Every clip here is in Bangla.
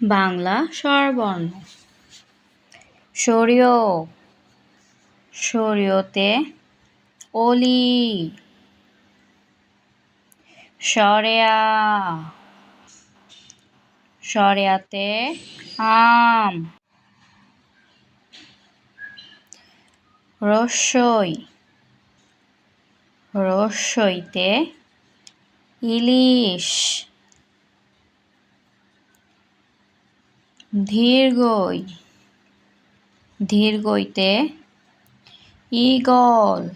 বাংলা স্বরবর্ণ। সরিয়, সরিয়তে অলি। সরেয়া, সরেয়াতে আম। রস্যই, রস্যইতে ইলিশ। দীর্ঘই, দীর্ঘইতে ঈগল।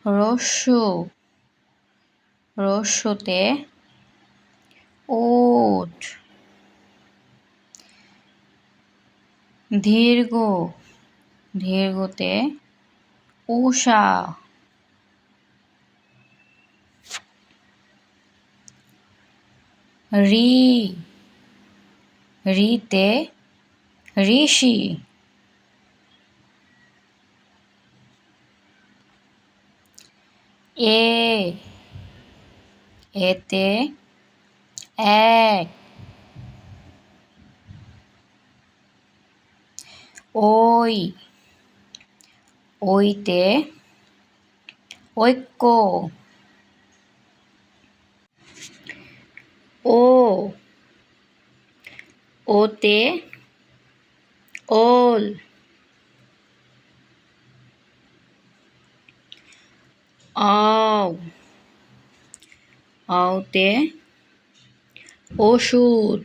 রস্যু, রস্যুতে উট। দীর্ঘ, দীর্ঘতে উষা। রি, রিতে ঋষি। এ, এতে এক। ওই, ওইতে ঐক্য। ও, ওতে ওল। অও, অওতে ওষুধ।